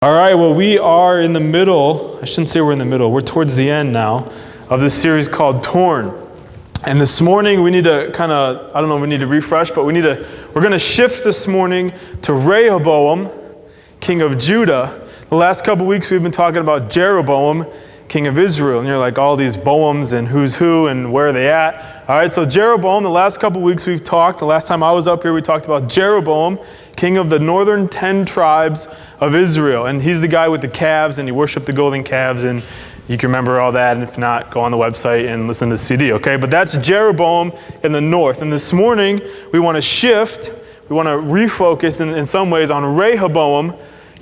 All right, well, we are in the middle. I shouldn't say we're in the middle. We're towards the end now of this series called Torn. And this morning we need to I don't know if we need to refresh, but we're going to shift this morning to Rehoboam, king of Judah. The last couple weeks we've been talking about Jeroboam, king of Israel. And you're like, all these Boams and who's who and where are they at? All right, so Jeroboam, the last couple weeks we've talked. The last time I was up here, we talked about Jeroboam, king of the northern 10 tribes of Israel. And he's the guy with the calves, and he worshiped the golden calves. And you can remember all that. And if not, go on the website and listen to the CD, okay? But that's Jeroboam in the north. And this morning, we want to shift. We want to refocus in some ways on Rehoboam,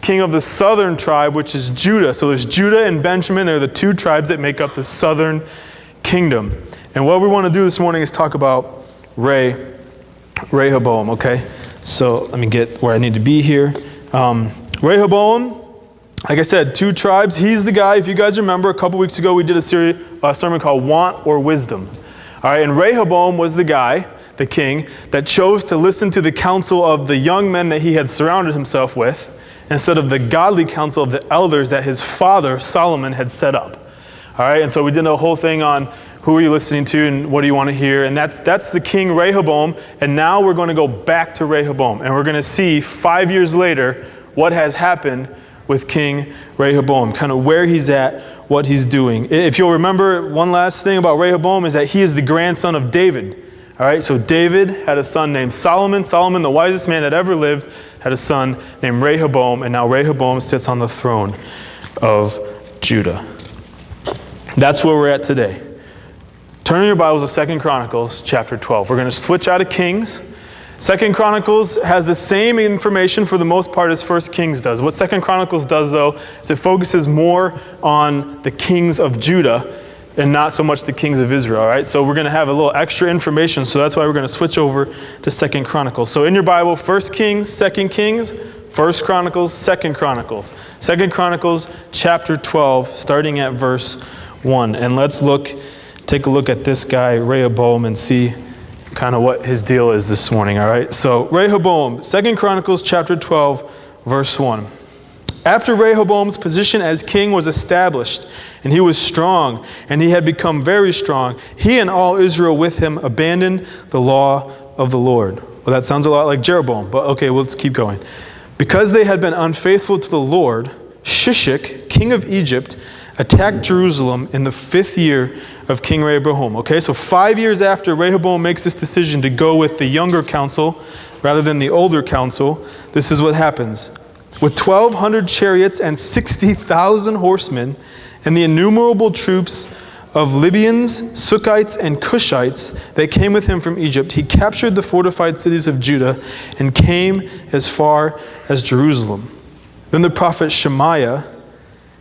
king of the southern tribe, which is Judah. So there's Judah and Benjamin. They're the two tribes that make up the southern kingdom. And what we want to do this morning is talk about Rehoboam, okay? So let me get where I need to be here. Rehoboam, like I said, two tribes. He's the guy, if you guys remember, a couple weeks ago we did a sermon called Want or Wisdom. All right, and Rehoboam was the guy, the king, that chose to listen to the counsel of the young men that he had surrounded himself with, instead of the godly counsel of the elders that his father, Solomon, had set up. All right, and so we did a whole thing on who are you listening to and what do you want to hear, and that's the king Rehoboam, and now we're going to go back to Rehoboam, and we're going to see 5 years later what has happened with King Rehoboam, kind of where he's at, what he's doing. If you'll remember, one last thing about Rehoboam is that he is the grandson of David. All right, so David had a son named Solomon. Solomon, the wisest man that ever lived, had a son named Rehoboam, and now Rehoboam sits on the throne of Judah. That's where we're at today. Turn in your Bibles to 2 Chronicles chapter 12. We're going to switch out of Kings. 2 Chronicles has the same information for the most part as 1 Kings does. What 2 Chronicles does, though, is it focuses more on the kings of Judah and not so much the kings of Israel, all right? So we're going to have a little extra information, so that's why we're going to switch over to 2 Chronicles. So in your Bible, 1 Kings, 2 Kings, 1 Chronicles, 2 Chronicles. 2 Chronicles chapter 12, starting at verse 1. And let's take a look at this guy, Rehoboam, and see kind of what his deal is this morning, all right? So Rehoboam, 2 Chronicles chapter 12, verse 1. After Rehoboam's position as king was established, and he was strong, and he had become very strong, he and all Israel with him abandoned the law of the Lord. Well, that sounds a lot like Jeroboam, but okay, let's keep going. Because they had been unfaithful to the Lord, Shishak, king of Egypt, attacked Jerusalem in the 5th year of King Rehoboam. Okay, so 5 years after Rehoboam makes this decision to go with the younger council rather than the older council, this is what happens. With 1,200 chariots and 60,000 horsemen and the innumerable troops of Libyans, Sukkites, and Cushites that came with him from Egypt, he captured the fortified cities of Judah and came as far as Jerusalem. Then the prophet Shemaiah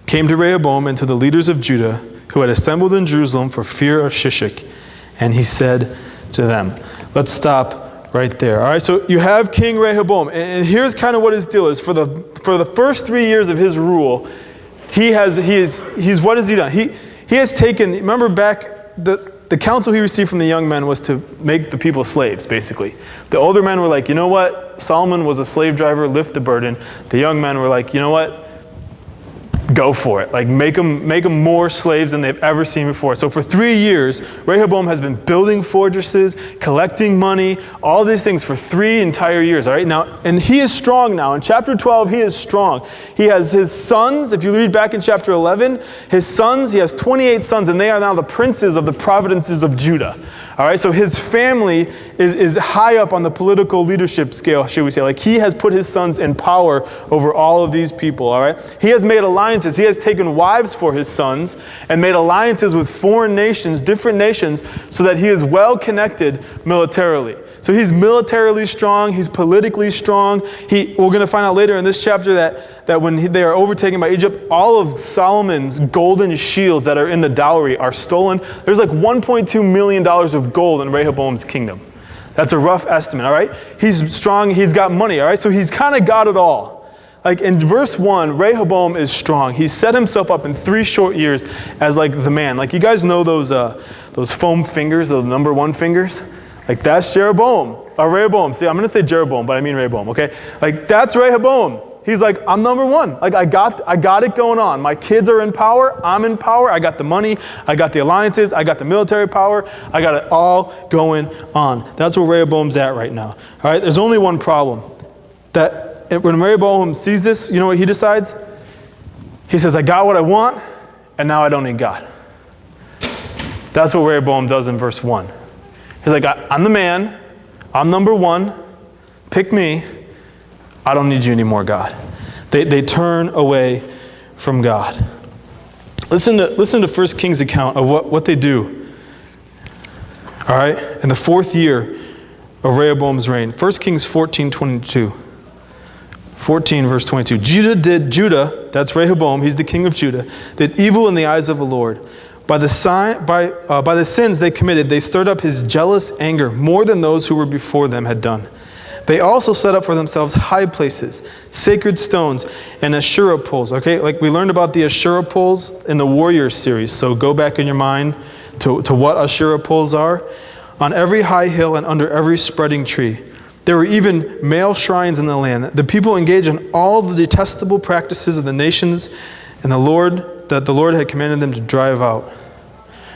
came to Rehoboam and to the leaders of Judah who had assembled in Jerusalem for fear of Shishak, and he said to them, let's stop right there. All right, so you have King Rehoboam, and here's kind of what his deal is. For the first 3 years of his rule, he's what has he done? He has taken, remember back, the counsel he received from the young men was to make the people slaves, basically. The older men were like, you know what? Solomon was a slave driver, lift the burden. The young men were like, you know what? Go for it. Like make them more slaves than they've ever seen before. So for 3 years, Rehoboam has been building fortresses, collecting money, all these things for 3 entire years. All right, now, and he is strong now. In chapter 12, he is strong. He has his sons. If you read back in chapter 11, his sons, he has 28 sons, and they are now the princes of the provinces of Judah. All right, so his family is high up on the political leadership scale, should we say. Like he has put his sons in power over all of these people, all right? He has made alliances. He has taken wives for his sons and made alliances with foreign nations, different nations, so that he is well connected militarily. So he's militarily strong. He's politically strong. We're going to find out later in this chapter that when they are overtaken by Egypt, all of Solomon's golden shields that are in the dowry are stolen. There's like $1.2 million of gold in Rehoboam's kingdom. That's a rough estimate, all right? He's strong. He's got money, all right? So he's kind of got it all. Like in verse 1, Rehoboam is strong. He set himself up in 3 short years as like the man. Like you guys know those foam fingers, the number 1 fingers? Like that's Rehoboam. See, I'm going to say Jeroboam, but I mean Rehoboam, okay? Like that's Rehoboam. He's like, I'm number one. Like, I got it going on. My kids are in power. I'm in power. I got the money. I got the alliances. I got the military power. I got it all going on. That's where Rehoboam's at right now. All right, there's only one problem. That when Rehoboam sees this, you know what he decides? He says, I got what I want, and now I don't need God. That's what Rehoboam does in verse 1. He's like, I'm the man. I'm number one. Pick me. I don't need you anymore, God. They turn away from God. Listen to 1 Kings' account of what they do. All right? In the 4th year of Rehoboam's reign. 1 Kings 14:22. 14 verse 22. Judah, that's Rehoboam, he's the king of Judah, did evil in the eyes of the Lord. By the sins they committed, they stirred up his jealous anger more than those who were before them had done. They also set up for themselves high places, sacred stones, and Asherah poles. Okay, like we learned about the Asherah poles in the Warriors series. So go back in your mind to what Asherah poles are. On every high hill and under every spreading tree. There were even male shrines in the land. The people engaged in all the detestable practices of the nations and the Lord had commanded them to drive out.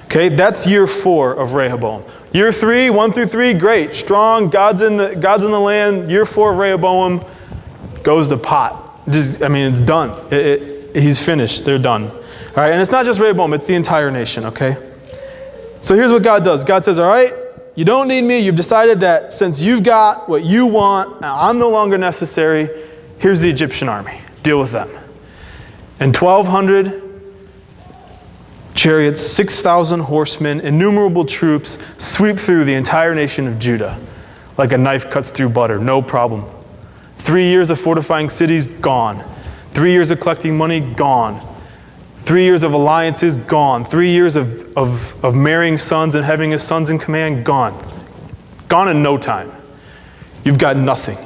Okay, that's year 4 of Rehoboam. Year 3, 1 through 3, great, strong, God's in the land. Year 4 of Rehoboam goes to pot. It's done. He's finished. They're done. All right, and it's not just Rehoboam, it's the entire nation, okay? So here's what God does. God says, all right, you don't need me. You've decided that since you've got what you want, I'm no longer necessary. Here's the Egyptian army. Deal with them. And 1,200 chariots, 6,000 horsemen, innumerable troops sweep through the entire nation of Judah like a knife cuts through butter. No problem. 3 years of fortifying cities, gone. 3 years of collecting money, gone. 3 years of alliances, gone. 3 years of marrying sons and having his sons in command, gone. Gone in no time. You've got nothing.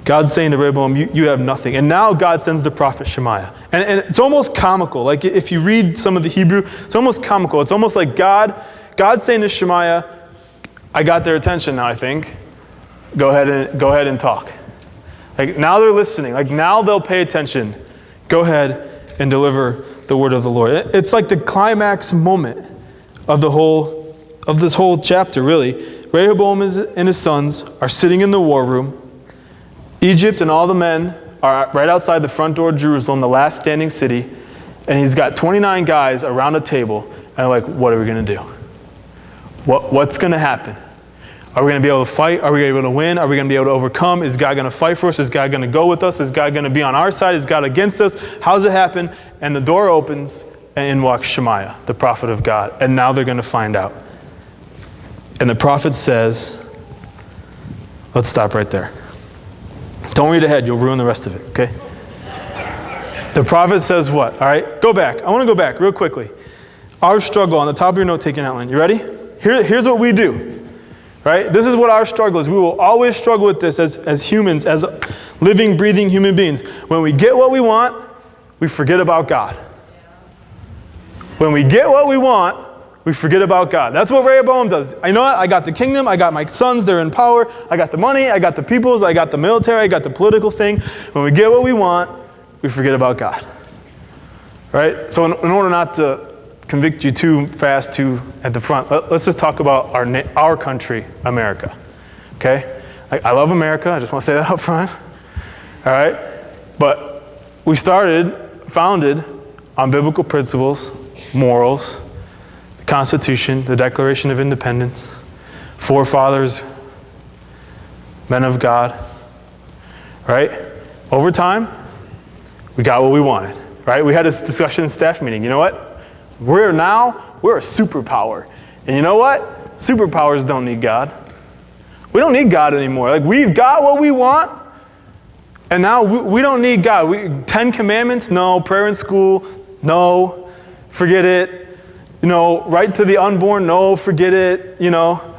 God's saying to Rehoboam, you have nothing. And now God sends the prophet Shemaiah. And it's almost comical. Like if you read some of the Hebrew, it's almost comical. It's almost like God's saying to Shemaiah, I got their attention now, I think. Go ahead and talk. Like now they're listening. Like now they'll pay attention. Go ahead and deliver the word of the Lord. It's like the climax moment of this whole chapter, really. Rehoboam and his sons are sitting in the war room. Egypt and all the men are right outside the front door of Jerusalem, the last standing city, and he's got 29 guys around a table, and they're like, what are we going to do? What's going to happen? Are we going to be able to fight? Are we going to be able to win? Are we going to be able to overcome? Is God going to fight for us? Is God going to go with us? Is God going to be on our side? Is God against us? How's it happen? And the door opens, and in walks Shemaiah, the prophet of God. And now they're going to find out. And the prophet says, let's stop right there. Don't read ahead. You'll ruin the rest of it, okay? The prophet says what? All right, go back. I want to go back real quickly. Our struggle on the top of your note-taking outline. You ready? Here's what we do. Right? This is what our struggle is. We will always struggle with this as humans, as living, breathing human beings. When we get what we want, we forget about God. When we get what we want, we forget about God. That's what Rehoboam does. You know what? I got the kingdom. I got my sons. They're in power. I got the money. I got the peoples. I got the military. I got the political thing. When we get what we want, we forget about God. Right? So in order not to convict you too fast, too at the front, let's just talk about our country, America. Okay? I love America. I just want to say that up front. All right? But we founded on biblical principles, morals, the Constitution, the Declaration of Independence, forefathers, men of God. Right? Over time, we got what we wanted. Right? We had this discussion in staff meeting. You know what? We're a superpower. And you know what? Superpowers don't need God. We don't need God anymore. Like, we've got what we want, and now we don't need God. 10 commandments? No. Prayer in school? No. Forget it. You know, right to the unborn? No. Forget it. You know,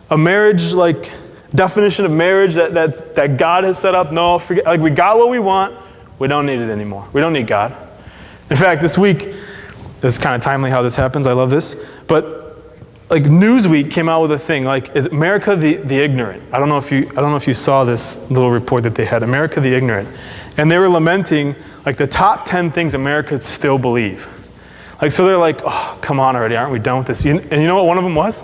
a marriage, like, definition of marriage that God has set up? No. Forget. Like, we got what we want. We don't need it anymore. We don't need God. In fact, this week, it's kind of timely how this happens. I love this. But like Newsweek came out with a thing, like America the Ignorant. I don't know if you saw this little report that they had, America the Ignorant. And they were lamenting like the top 10 things Americans still believe. Like, so they're like, oh, come on already, aren't we done with this? And you know what one of them was?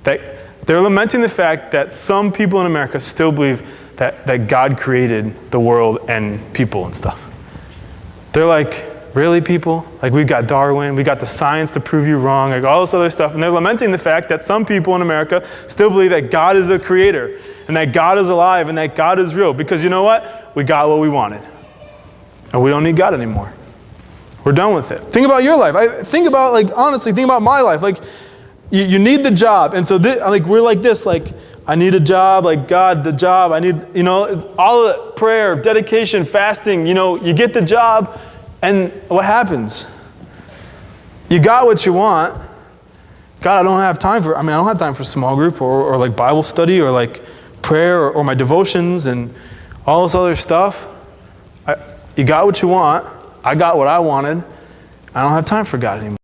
That they're lamenting the fact that some people in America still believe that God created the world and people and stuff. They're like, really, people? Like, we've got Darwin, we got the science to prove you wrong, like all this other stuff. And they're lamenting the fact that some people in America still believe that God is the creator and that God is alive and that God is real. Because you know what? We got what we wanted. And we don't need God anymore. We're done with it. Think about your life. Honestly, think about my life. Like, you need the job. And so we're like this, like, I need a job, like God, the job. I need, all of it, prayer, dedication, fasting, you get the job. And what happens? You got what you want. God, I don't have time for small group or like Bible study or like prayer or my devotions and all this other stuff. You got what you want. I got what I wanted. I don't have time for God anymore.